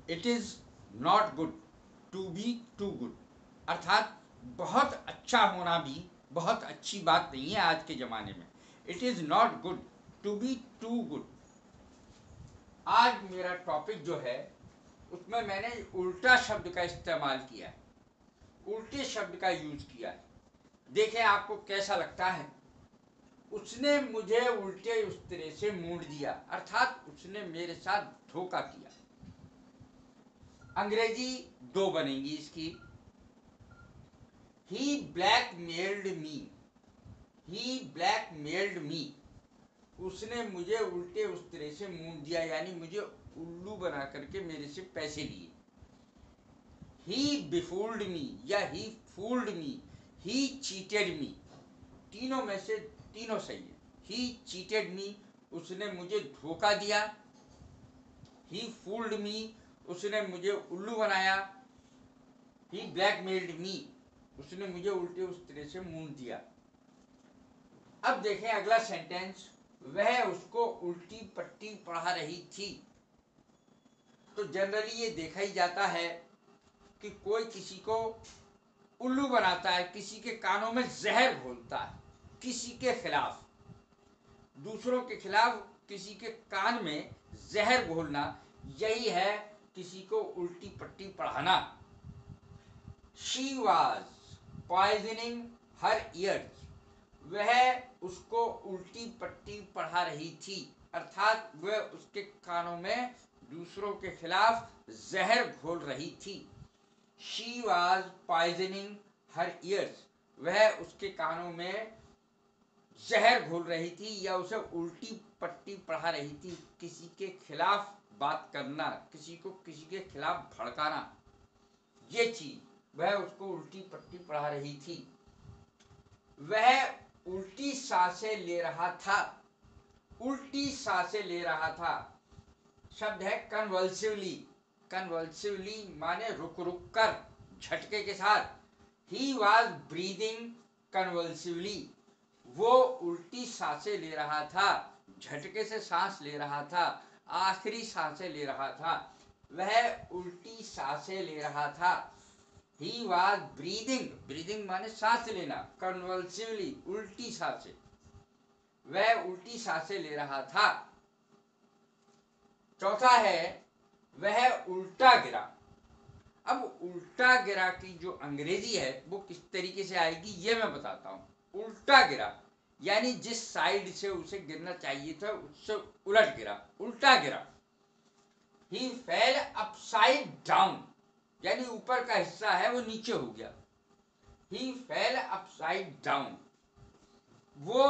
It is not good to be too good, अर्थात बहुत अच्छा होना भी बहुत अच्छी बात नहीं है आज के ज़माने में। It is not good to be too good. आज मेरा टॉपिक जो है उसमें मैंने उल्टा शब्द का इस्तेमाल किया है, उल्टे शब्द का यूज किया है। देखें आपको कैसा लगता है। उसने मुझे उल्टे उस तरह से मोड़ दिया, अर्थात उसने मेरे साथ धोखा किया। अंग्रेजी दो बनेगी इसकी। ही ब्लैकमेल्ड मी, ही ब्लैकमेल्ड मी, उसने मुझे उल्टे उस तरह से मोड़ दिया, यानी मुझे उल्लू बना करके मेरे से पैसे लिए। ही बिफूल्ड मी या ही फूल्ड मी, ही चीटेड मी, तीनों में से तीनों सही है। ही चीटेड मी, उसने मुझे धोखा दिया। ही फूल्ड मी, उसने मुझे उल्लू बनाया। ही ब्लैकमेल्ड मी, उसने मुझे उल्टे उस तरह से मोड़ दिया। अब देखें अगला सेंटेंस, वह उसको उल्टी पट्टी पढ़ा रही थी। तो जनरली ये देखा ही जाता है कि कोई किसी को उल्लू बनाता है, किसी के कानों में जहर घोलता है, किसी के खिलाफ, दूसरों के खिलाफ किसी के कान में जहर घोलना, यही है किसी को उल्टी पट्टी पढ़ाना। She was poisoning her years, वह उसको उल्टी पट्टी पढ़ा रही थी, अर्थात वह उसके कानों में दूसरों के खिलाफ जहर घोल रही थी। She was poisoning her years, वह उसके कानों में जहर घोल रही थी या उसे उल्टी पट्टी पढ़ा रही थी। किसी के खिलाफ बात करना, किसी को किसी के खिलाफ भड़काना, ये चीज वह उसको उल्टी पट्टी पढ़ा रही थी। वह उल्टी सांसें ले रहा था, उल्टी सांसें ले रहा था, शब्द है कन्वल्सिवली। कन्वल्सिवली माने रुक रुक कर, झटके के साथ। ही वॉज ब्रीदिंग कन्वल्सिवली, वो उल्टी सांसें ले रहा था, झटके से सांस ले रहा था, आखिरी सांसें ले रहा था, वह उल्टी सांसें ले रहा था। ही वॉज ब्रीदिंग, ब्रीदिंग माने सांस लेना, कन्वल्सिवली उल्टी सांसें, वह उल्टी सांसें ले रहा था। चौथा है वह उल्टा गिरा। अब उल्टा गिरा की जो अंग्रेजी है वो किस तरीके से आएगी ये मैं बताता हूं। उल्टा गिरा यानी जिस साइड से उसे गिरना चाहिए था उससे उलट गिरा, उल्टा गिरा। ही फेल अपसाइड डाउन, यानी ऊपर का हिस्सा है वो नीचे हो गया। ही फेल अपसाइड डाउन, वो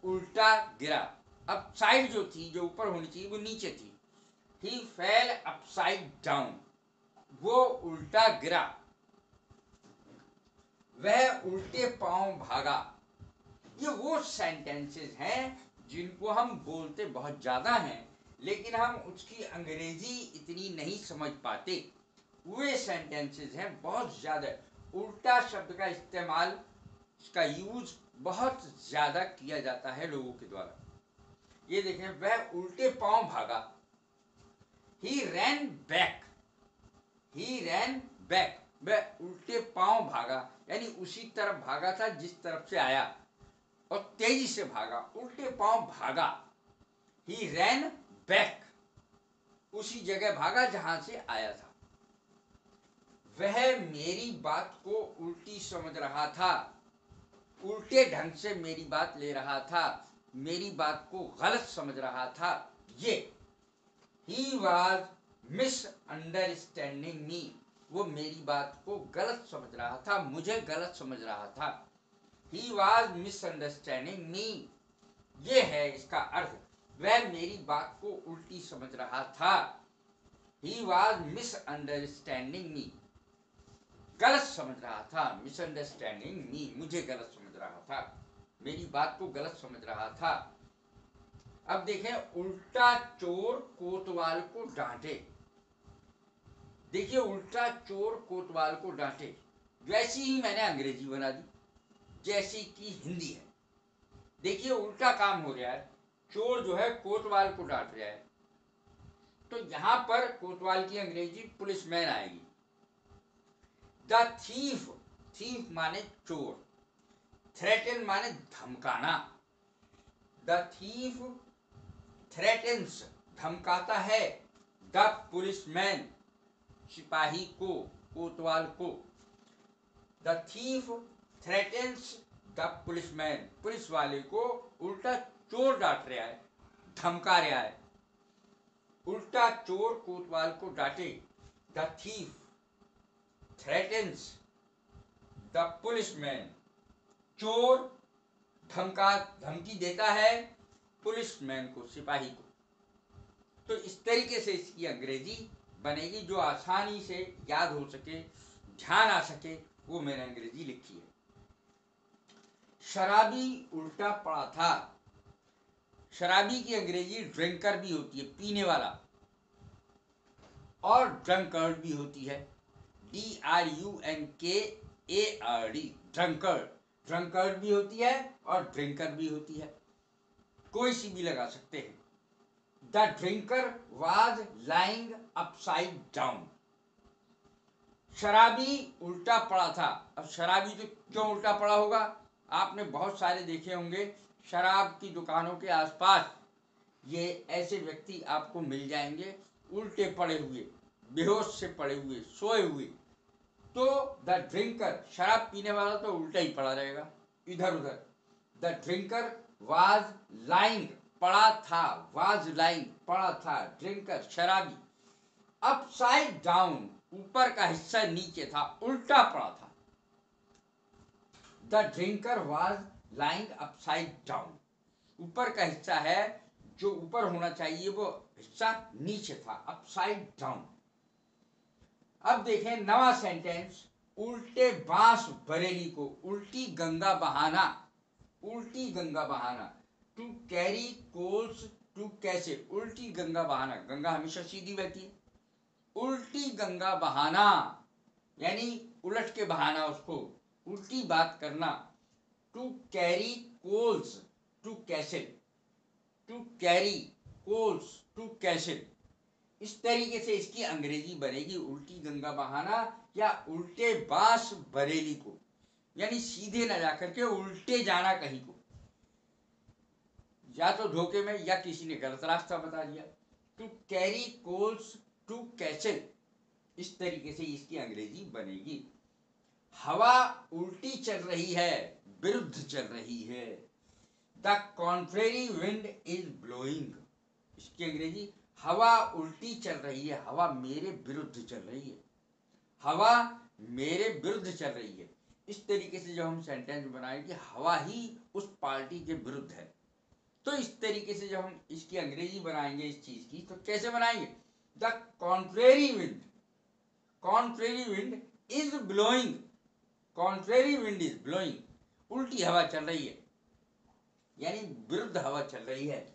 उल्टा गिरा। अपसाइड जो थी, जो ऊपर होनी चाहिए, वो नीचे थी। ही फेल अपसाइड डाउन, वो उल्टा गिरा। वह उल्टे पांव भागा। ये वो सेंटेंसेस हैं जिनको हम बोलते बहुत ज्यादा हैं लेकिन हम उसकी अंग्रेजी इतनी नहीं समझ पाते। वे सेंटेंसेस हैं बहुत ज्यादा। उल्टा शब्द का इस्तेमाल, इसका यूज बहुत ज्यादा किया जाता है लोगों के द्वारा। ये देखें, वह उल्टे पांव भागा। ही रैन बैक, ही रैन बैक, वह उल्टे पांव भागा, यानी उसी तरफ भागा था जिस तरफ से आया और तेजी से भागा, उल्टे पांव भागा। ही रैन बैक, उसी जगह भागा जहां से आया था। वह मेरी बात को उल्टी समझ रहा था, उल्टे ढंग से मेरी बात ले रहा था, मेरी बात को गलत समझ रहा था। ये ही वॉज मिसअंडरस्टैंडिंग मी, वो मेरी बात को गलत समझ रहा था, मुझे गलत समझ रहा था। ही वॉज मिसअंडरस्टैंडिंग मी, ये है इसका अर्थ, वह मेरी बात को उल्टी समझ रहा था। ही वॉज मिसअंडरस्टैंडिंग मी, गलत समझ रहा था, मिसअंडरस्टैंडिंग मी, मुझे गलत समझ रहा था, मेरी बात को गलत समझ रहा था। अब देखें, उल्टा चोर कोतवाल को डांटे। देखिए, उल्टा चोर कोतवाल को डांटे, वैसी ही मैंने अंग्रेजी बना दी जैसी कि हिंदी है। देखिए, उल्टा काम हो रहा है, चोर जो है कोतवाल को डांट रहा है। तो यहां पर कोतवाल की अंग्रेजी पुलिसमैन आएगी। द थीफ, थीफ माने चोर, थ्रेटन माने धमकाना। द थीफ थ्रेटन्स, धमकाता है, द पुलिसमैन, सिपाही को, कोतवाल को। The thief threatens the policeman, police वाले को उल्टा चोर डांट रहा है, धमका रहा है। उल्टा चोर कोतवाल को डांटे। The thief threatens the policeman, चोर धमकी देता है पुलिसमैन को, सिपाही को। तो इस तरीके से इसकी अंग्रेजी बनेगी, जो आसानी से याद हो सके, ध्यान आ सके, वो मैंने अंग्रेजी लिखी है। शराबी उल्टा पड़ा था। शराबी की अंग्रेजी ड्रिंकर भी होती है, पीने वाला, और ड्रंकर्ड भी होती है, DRUNKARD, ड्रंकर्ड। ड्रंकर्ड भी होती है और ड्रिंकर भी होती है, कोई सी भी लगा सकते हैं। The drinker was lying upside down, शराबी उल्टा पड़ा था। अब शराबी तो क्यों उल्टा पड़ा होगा, आपने बहुत सारे देखे होंगे शराब की दुकानों के आसपास, ये ऐसे व्यक्ति आपको मिल जाएंगे उल्टे पड़े हुए, बेहोश से पड़े हुए, सोए हुए। तो द ड्रिंकर, शराब पीने वाला तो उल्टा ही पड़ा रहेगा, इधर उधर। द ड्रिंकर वाज लाइंग, पड़ा था, वाज लाइंग, पड़ा था, ड्रिंकर शराबी, अपसाइड डाउन, ऊपर का हिस्सा नीचे था, उल्टा पड़ा था। The drinker was lying upside down, ऊपर का हिस्सा है, जो ऊपर होना चाहिए वो हिस्सा नीचे था, अपसाइड डाउन। अब देखें नवा सेंटेंस, उल्टे बांस बरेली को, उल्टी गंगा बहाना, उल्टी गंगा बहाना। टू कैरी कोल्स टू कैसे, उल्टी गंगा बहाना, गंगा हमेशा सीधी बहती है, उल्टी गंगा बहाना यानी उलट के बहाना, उसको उल्टी बात करना। To carry coals to castle, to carry coals to castle, इस तरीके से इसकी अंग्रेजी बनेगी, उल्टी गंगा बहाना या उल्टे बांस बरेली को, यानी सीधे न जाकर के उल्टे जाना कहीं को, या तो धोखे में या किसी ने गलत रास्ता बता दिया। To carry coals to castle, इस तरीके से इसकी अंग्रेजी बनेगी। हवा उल्टी चल रही है, विरुद्ध चल रही है। The contrary wind is blowing, इसकी अंग्रेजी, हवा उल्टी चल रही है, हवा मेरे विरुद्ध चल रही है, हवा मेरे विरुद्ध चल रही है। इस तरीके से जब हम सेंटेंस बनाएंगे, हवा ही उस पार्टी के विरुद्ध है, तो इस तरीके से जब हम इसकी अंग्रेजी बनाएंगे इस चीज की, तो कैसे बनाएंगे। The contrary wind, contrary wind is blowing, contrary wind is blowing, उल्टी हवा चल रही है, यानी विरुद्ध हवा चल रही है,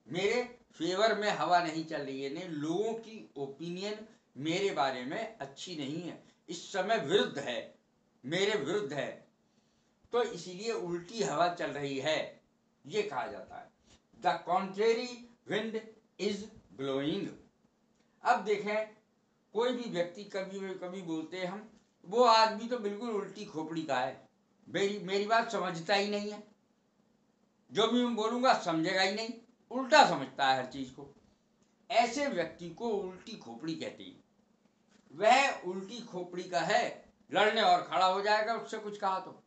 मेरे फेवर में हवा नहीं चल रही है, नहीं, लोगों की ओपिनियन मेरे बारे में अच्छी नहीं है, इस समय विरुद्ध है, मेरे विरुद्ध है, तो इसीलिए उल्टी हवा चल रही है, ये कहा जाता है। The contrary wind is blowing. अब देखें, कोई भी व्यक्ति कभी बोलते हैं हम, वो आदमी तो बिल्कुल उल्टी खोपड़ी का है, मेरी बात समझता ही नहीं है, जो भी मैं बोलूंगा समझेगा ही नहीं, उल्टा समझता है हर चीज को, ऐसे व्यक्ति को उल्टी खोपड़ी कहती है। वह उल्टी खोपड़ी का है, लड़ने और खड़ा हो जाएगा, उससे कुछ कहा तो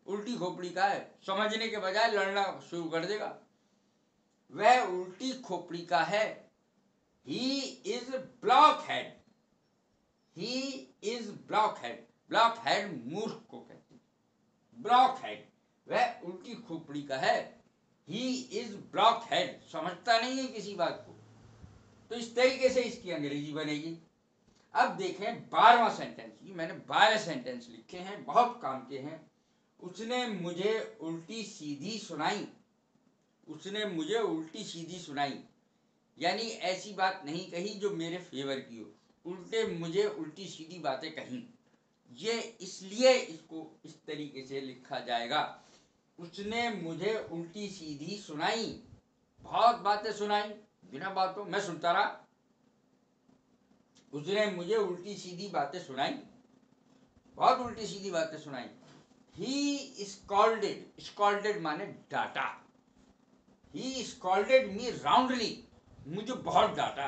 उल्टी खोपड़ी का है, समझने के बजाय लड़ना शुरू कर देगा। वह उल्टी खोपड़ी का है। ही इज ब्लॉकहेड, ही इज ब्लॉकहेड, ब्लॉकहेड मूर्ख को कहते हैं, ब्लॉकहेड, वह उल्टी खोपड़ी का है। ही इज ब्लॉकहेड, समझता नहीं है किसी बात को, तो इस तरीके से इसकी अंग्रेजी बनेगी। अब देखें 12वां सेंटेंस, ये मैंने 12 सेंटेंस लिखे हैं, बहुत काम के हैं। उसने मुझे उल्टी सीधी सुनाई, उसने मुझे उल्टी सीधी सुनाई, यानी ऐसी बात नहीं कही जो मेरे फेवर की हो, उल्टे मुझे उल्टी सीधी बातें कही, ये इसलिए इसको इस तरीके से लिखा जाएगा। उसने मुझे उल्टी सीधी सुनाई, बहुत बातें सुनाई, बिना बातों मैं सुनता रहा, उसने मुझे उल्टी सीधी बातें सुनाई, बहुत उल्टी सीधी बातें सुनाई। ही स्कॉल्डेड, स्कॉल्डेड माने डांटा, ही स्कॉल्डेड मी राउंडली, मुझे बहुत डांटा,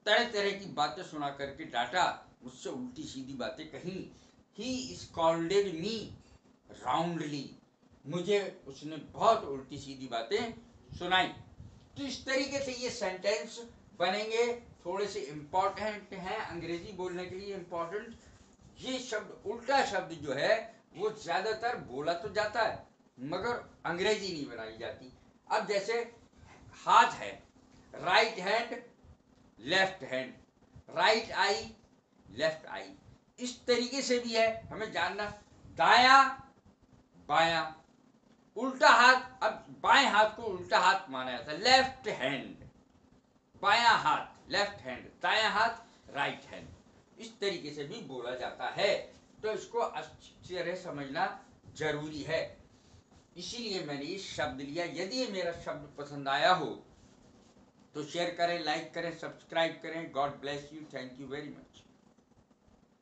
तरह तरह की बातें सुना करके डांटा, मुझसे उल्टी सीधी बातें कही। ही स्कॉल्डेड मी राउंडली, मुझे उसने बहुत उल्टी सीधी बातें सुनाई। तो इस तरीके से ये सेंटेंस बनेंगे, थोड़े से इम्पोर्टेंट हैं अंग्रेजी बोलने के लिए इम्पोर्टेंट। ये शब्द, उल्टा शब्द जो है वो ज्यादातर बोला तो जाता है मगर अंग्रेजी नहीं बनाई जाती। अब जैसे हाथ है, right hand left hand, right eye left eye, इस तरीके से भी है हमें जानना। दाया बाया, उल्टा हाथ, अब बाएं हाथ को उल्टा हाथ माना जाता है, लेफ्ट हैंड, बायां हाथ लेफ्ट हैंड, दायां हाथ राइट हैंड, इस तरीके से भी बोला जाता है। तो इसको अच्छी तरह समझना जरूरी है, इसीलिए मैंने ये शब्द लिया। यदि ये मेरा शब्द पसंद आया हो तो शेयर करें, लाइक करें, सब्सक्राइब करें। God bless you, thank you very much.